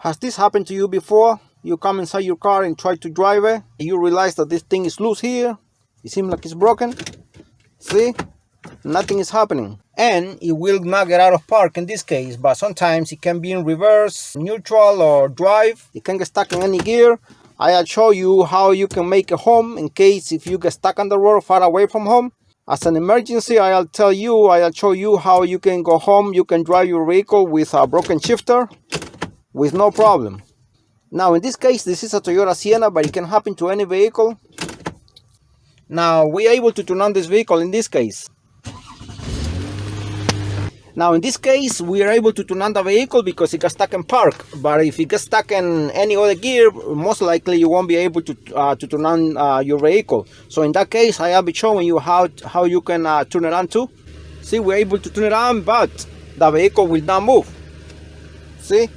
Has this happened to you before? You come inside your car and try to drive it. You realize that this thing is loose here. It seems like it's broken. See? Nothing is happening. And it will not get out of park in this case. But sometimes it can be in reverse, neutral, or drive. It can get stuck in any gear. I'll show you how you can make a home in case if you get stuck on the road far away from home. As an emergency, I'll show you how you can go home. You can drive your vehicle with a broken shifter with no problem. Now in this case, this is a Toyota Sienna, but it can happen to any vehicle. Now we are able to turn on this vehicle in this case. Now in this case, we are able to turn on the vehicle because it got stuck in park. But if it gets stuck in any other gear, most likely you won't be able to turn on your vehicle. So in that case, I'll be showing you how you can turn it on too. See, we're able to turn it on, but the vehicle will not move. See?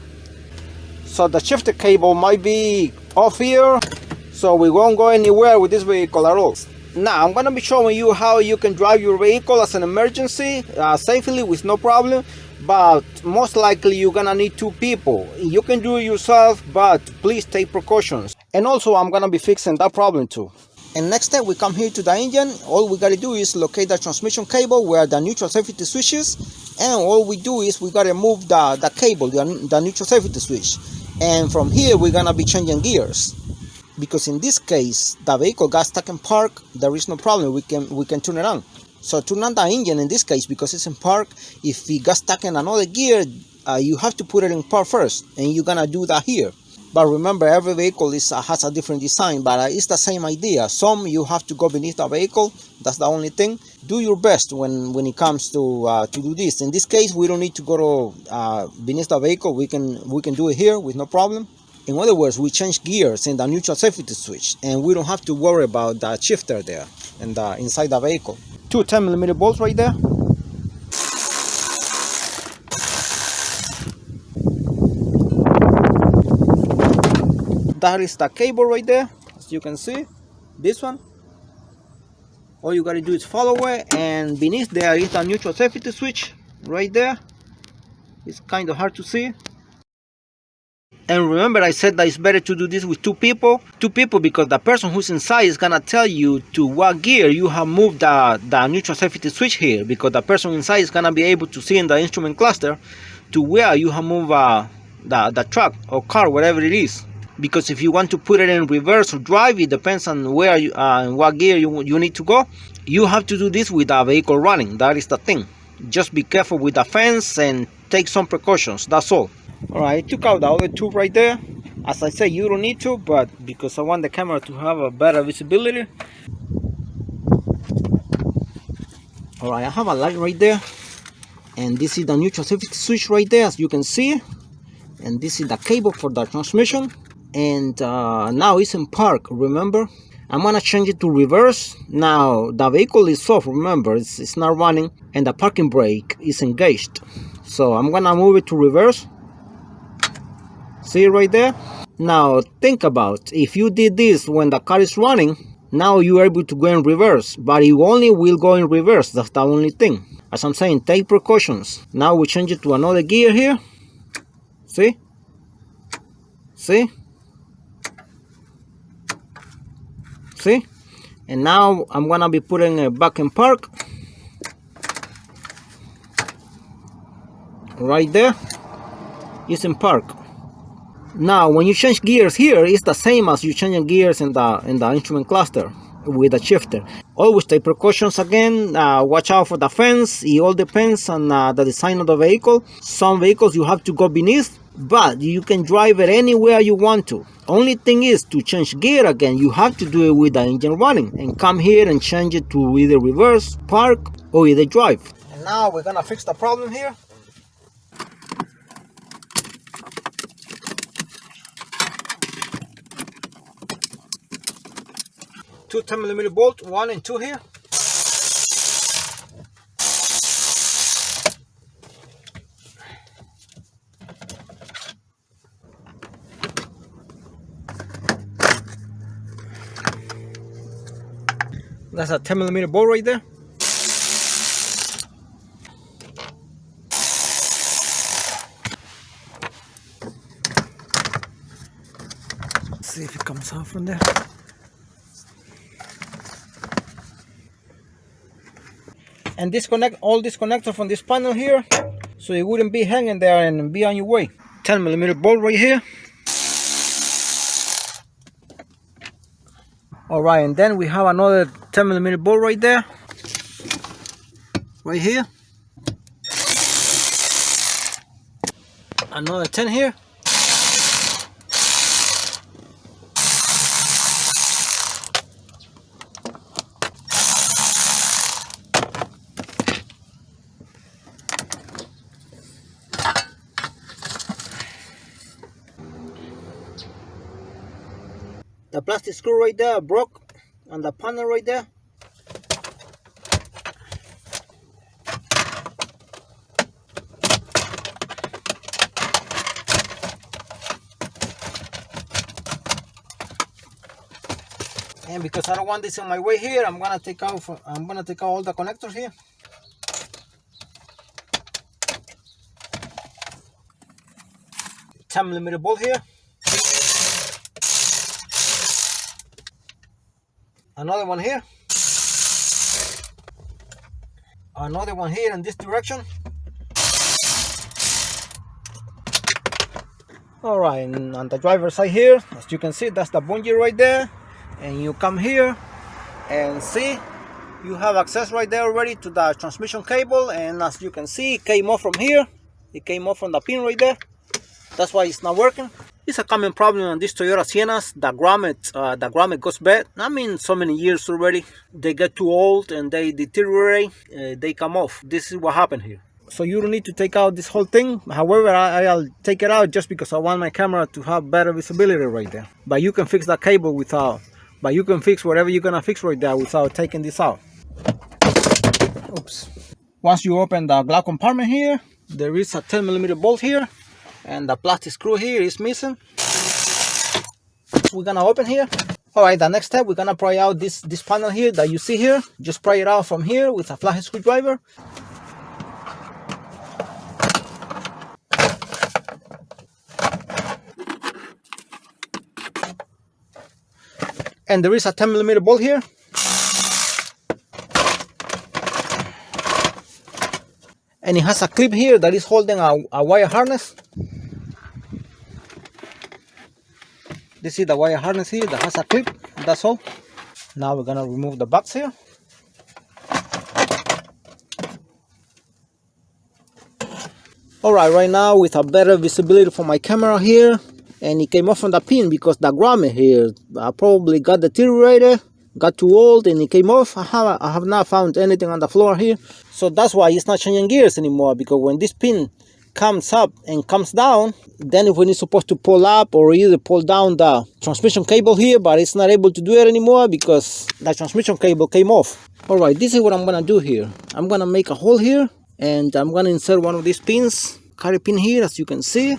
So the shifter cable might be off here, so we won't go anywhere with this vehicle at all. Now I'm gonna be showing you how you can drive your vehicle as an emergency safely with no problem, but most likely you're gonna need two people. You can do it yourself, but please take precautions. And also I'm gonna be fixing that problem too. And next step, we come here to the engine. All we gotta do is locate the transmission cable where the neutral safety switch is, and all we do is we gotta move the cable, the neutral safety switch. And from here we're gonna be changing gears. Because in this case, the vehicle got stuck in park, there is no problem, we can turn it on. So turn on the engine in this case because it's in park. If it got stuck in another gear, you have to put it in park first, and you're gonna do that here. But remember, every vehicle has a different design, but it's the same idea. Some you have to go beneath the vehicle, that's the only thing. Do your best when it comes to do this. In this case, we don't need to go to beneath the vehicle, we can do it here with no problem. In other words, we change gears in the neutral safety switch, and we don't have to worry about the shifter there and inside the vehicle. Two 10mm bolts right there. That is the cable right there, as you can see, this one. All you gotta do is follow it, and beneath there is the neutral safety switch right there. It's kind of hard to see. And remember, I said that it's better to do this with two people because the person who's inside is gonna tell you to what gear you have moved the neutral safety switch here, because the person inside is gonna be able to see in the instrument cluster to where you have moved the truck or car, whatever it is. Because if you want to put it in reverse or drive, it depends on where what gear you need to go. You have to do this with the vehicle running. That is the thing. Just be careful with the fence and take some precautions, that's all. Alright, I took out the other tube right there. As I said, you don't need to, but because I want the camera to have a better visibility. Alright, I have a light right there, and this is the neutral safety switch right there, as you can see. And this is the cable for the transmission. And now it's in park, remember? I'm gonna change it to reverse. Now the vehicle is off, remember, it's not running, and the parking brake is engaged. So I'm gonna move it to reverse. See right there? Now think about, if you did this when the car is running, now you are able to go in reverse, but you only will go in reverse, that's the only thing. As I'm saying, take precautions. Now we change it to another gear here. See? See? See? And now I'm gonna be putting it back in park. Right there. It's in park. Now when you change gears here, it's the same as you changing gears in the instrument cluster with the shifter. Always take precautions again. Watch out for the fence. It all depends on the design of the vehicle. Some vehicles you have to go beneath, but you can drive it anywhere you want to. Only thing is, to change gear again, you have to do it with the engine running, and come here and change it to either reverse, park, or either drive. And now we're gonna fix the problem here. Two 10mm bolts, 1 and 2 here. That's a 10mm bolt right there. see if it comes out from there. And disconnect all this connector from this panel here, so it wouldn't be hanging there and be on your way. 10mm bolt right here. Alright, and then we have another 10mm bolt right there. Right here. Another 10 here. The plastic screw right there broke on the panel right there. And because I don't want this in my way here, I'm gonna take out all the connectors here. $10mm bolt here. Another one here. Another one here in this direction. Alright, and on the driver's side here, as you can see, that's the bungee right there. And you come here and see, you have access right there already to the transmission cable. And as you can see, it came off from here. It came off from the pin right there. That's why it's not working. It's a common problem on these Toyota Siennas. The grommet goes bad. I mean, so many years already. They get too old and they deteriorate. They come off. This is what happened here. So you don't need to take out this whole thing. However, I'll take it out just because I want my camera to have better visibility right there. But you can fix that cable without. But you can fix whatever you're gonna fix right there without taking this out. Oops. Once you open the glove compartment here, there is a 10mm bolt here. And the plastic screw here is missing. We're gonna open here. Alright, the next step, we're gonna pry out this panel here that you see here. Just pry it out from here with a flathead screwdriver. And there is a 10mm bolt here. And it has a clip here that is holding a wire harness. This is the wire harness here that has a clip. That's all. Now we're gonna remove the box here. Alright, right now with a better visibility for my camera here. And it came off from the pin because the grommet here probably got deteriorated, got too old, and it came off. I have not found anything on the floor here. So that's why it's not changing gears anymore, because when this pin comes up and comes down, then when it's supposed to pull up or either pull down the transmission cable here, but it's not able to do it anymore because the transmission cable came off. Alright, this is what I'm gonna do here. I'm gonna make a hole here and I'm gonna insert one of these pins, carry pin here, as you can see,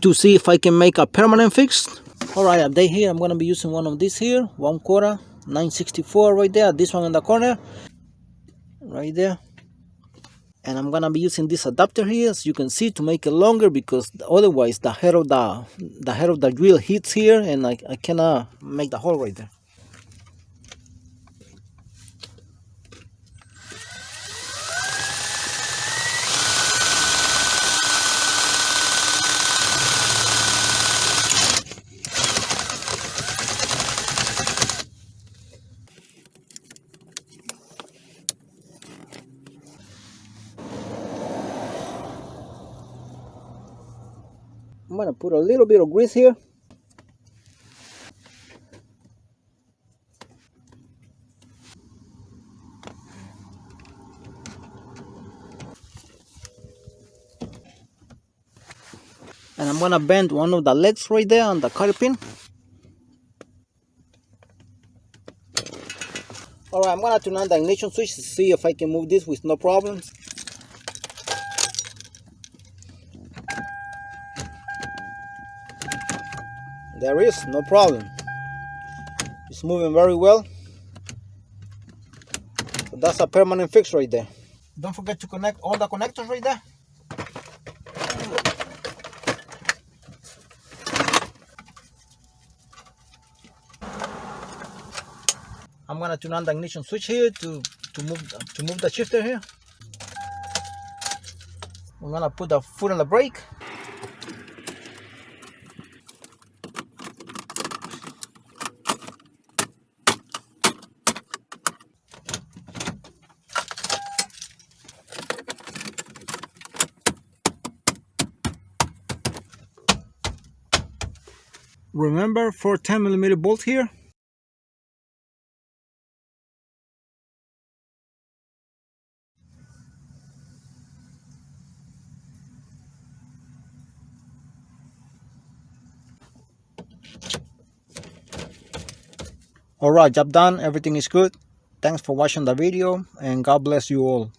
to see if I can make a permanent fix. Alright, update here, I'm gonna be using one of these here, 1/4 9/64 right there, this one in the corner right there. And I'm gonna be using this adapter here, as you can see, to make it longer, because otherwise the head of the drill hits here and I cannot make the hole right there. I'm gonna put a little bit of grease here. And I'm gonna bend one of the legs right there on the cotter pin. Alright, I'm gonna turn on the ignition switch to see if I can move this with no problems. There is no problem. It's moving very well. So that's a permanent fix right there. Don't forget to connect all the connectors right there. I'm gonna turn on the ignition switch here to move the shifter here. I'm gonna put the foot on the brake. Remember, for 10mm bolt here. Alright, job done. Everything is good. Thanks for watching the video, and God bless you all.